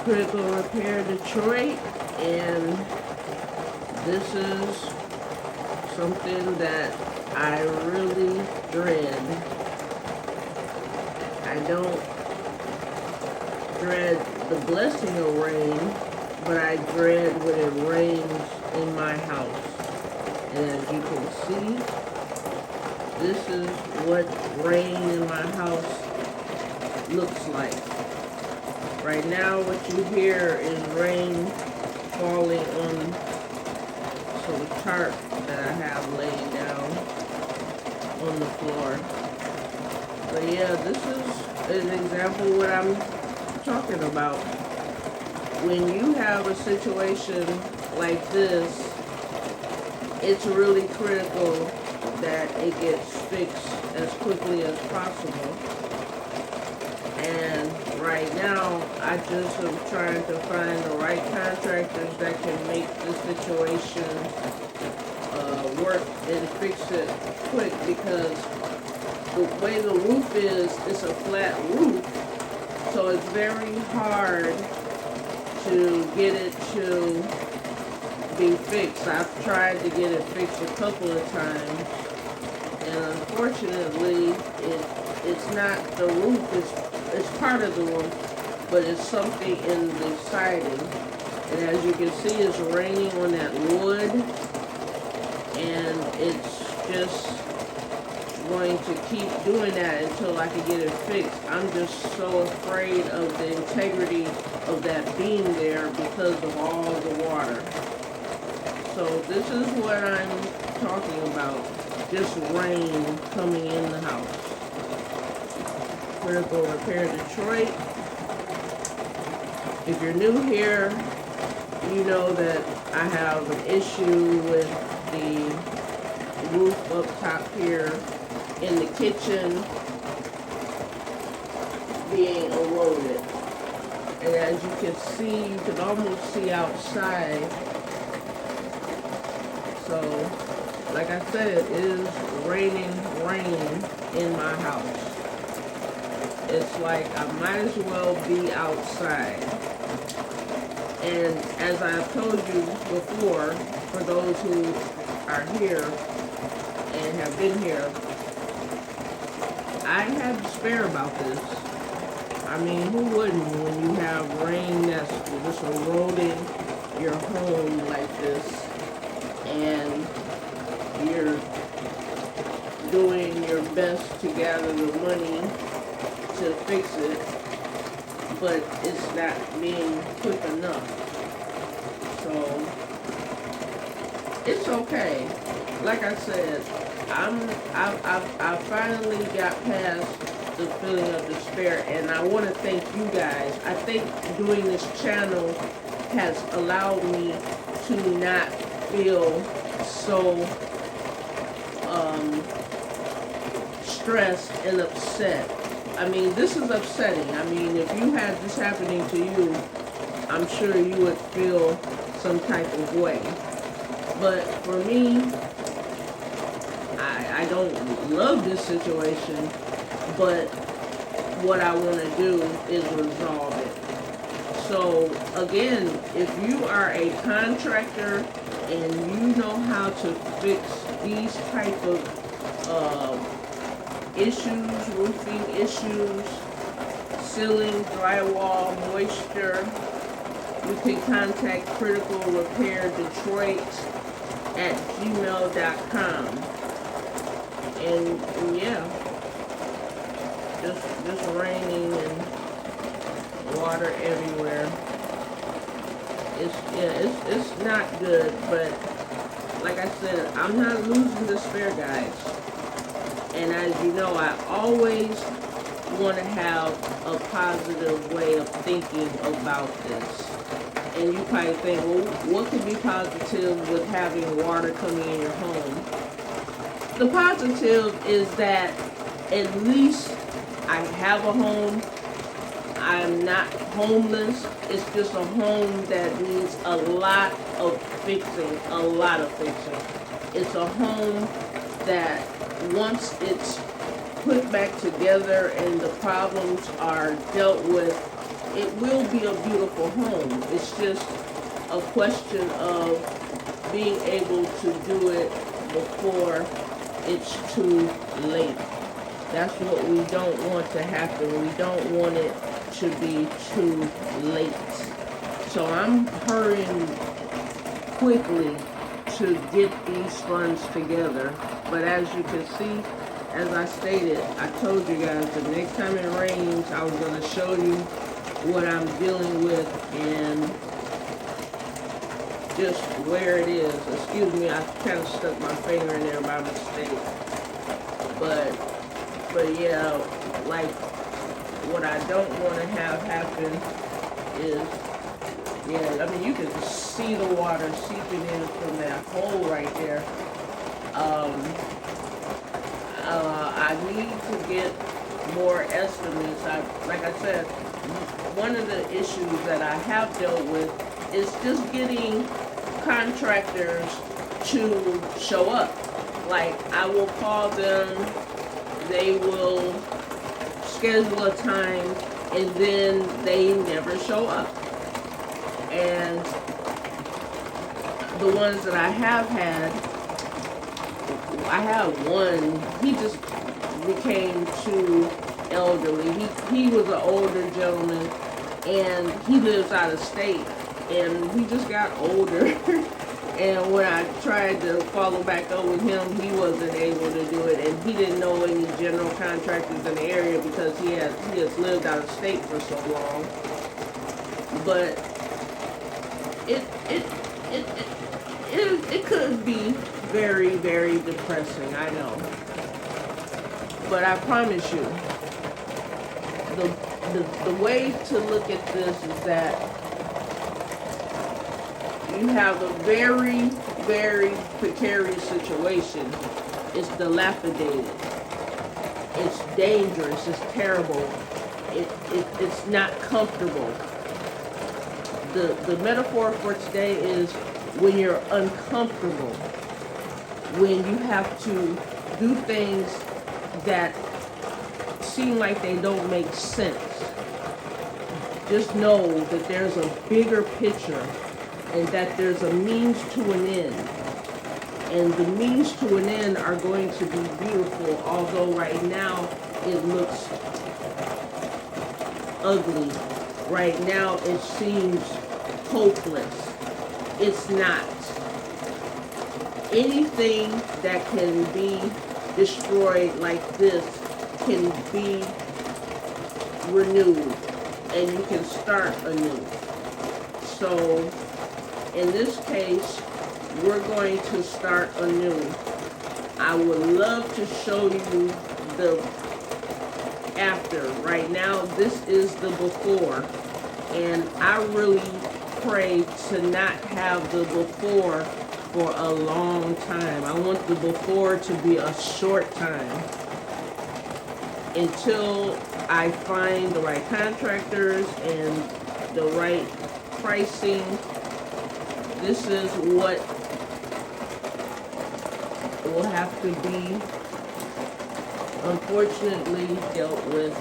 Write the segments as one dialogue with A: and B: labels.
A: Critical Repair Detroit, and this is something that I really dread. I don't dread the blessing of rain, but I dread when it rains in my house. And as you can see, this is what rain in my house looks like. Right now, what you hear is rain falling on some tarp that I have laying down on the floor. But yeah, this is an example of what I'm talking about. When you have a situation like this, it's really critical that it gets fixed as quickly as possible. And right now, I just am trying to find the right contractors that can make the situation work and fix it quick, because the way the roof is, it's a flat roof, so it's very hard to get it to be fixed. I've tried to get it fixed a couple of times, and unfortunately, it's not the roof. It's part of the roof, but it's something in the siding. And as you can see, it's raining on that wood, and it's just going to keep doing that until I can get it fixed. I'm just so afraid of the integrity of that beam there because of all the water. So this is what I'm talking about, just rain coming in the house. Critical Repair Detroit. If you're new here, you know that I have an issue with the roof up top here in the kitchen being eroded. And as you can see, you can almost see outside. So, like I said, it is raining rain in my house. It's like I might as well be outside. And as I've told you before, for those who are here and have been here, I have despair about this. I mean, who wouldn't when you have rain that's just eroding your home like this, and you're doing your best to gather the money to fix it, but it's not being quick enough. So it's okay. Like I said, I finally got past the feeling of despair, and I want to thank you guys. I think doing this channel has allowed me to not feel so stressed and upset. I mean, this is upsetting. I mean, if you had this happening to you, I'm sure you would feel some type of way. But for me, I don't love this situation, but what I want to do is resolve it. So again, if you are a contractor and you know how to fix these type of issues, roofing issues, ceiling, drywall, moisture, you can contact Critical Repair Detroit at gmail.com. And yeah, just raining and water everywhere. It's not good, but like I said, I'm not losing despair, guys. And as you know, I always want to have a positive way of thinking about this. And you probably think, well, what could be positive with having water coming in your home? The positive is that at least I have a home. I'm not homeless. It's just a home that needs a lot of fixing, a lot of fixing. It's a home that once it's put back together and the problems are dealt with, it will be a beautiful home. It's just a question of being able to do it before it's too late. That's what we don't want to happen. We don't want it to be too late. So I'm hurrying quickly to get these funds together. But as you can see, as I stated, I told you guys the next time it rains, I was going to show you what I'm dealing with and just where it is. Excuse me, I kind of stuck my finger in there by mistake. But yeah, like what I don't want to have happen is, yeah, I mean you can see the water seeping in from that hole right there. I need to get more estimates. Like I said, one of the issues that I have dealt with is just getting contractors to show up. Like, I will call them, they will schedule a time, and then they never show up. And the ones that I have had, I have one, he just became too elderly. He was an older gentleman, and he lives out of state, and he just got older. And when I tried to follow back up with him, he wasn't able to do it, and he didn't know any general contractors in the area because he has lived out of state for so long. But it could be very, very depressing, I know. But I promise you, the way to look at this is that you have a very, very precarious situation. It's dilapidated. It's dangerous. It's terrible. It's not comfortable. The metaphor for today is when you're uncomfortable, when you have to do things that seem like they don't make sense. Just know that there's a bigger picture and that there's a means to an end. And the means to an end are going to be beautiful, although right now it looks ugly. Right now it seems hopeless. It's not. Anything that can be destroyed like this can be renewed, and you can start anew. So in this case, we're going to start anew. I would love to show you the after. Right now, this is the before, and I really pray to not have the before for a long time. I want the before to be a short time until I find the right contractors and the right pricing. This is what will have to be, unfortunately, dealt with.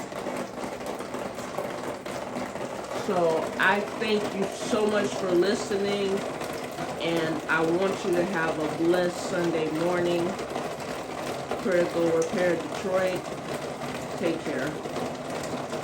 A: So I thank you so much for listening, and I want you to have a blessed Sunday morning. Critical Repair Detroit. Take care.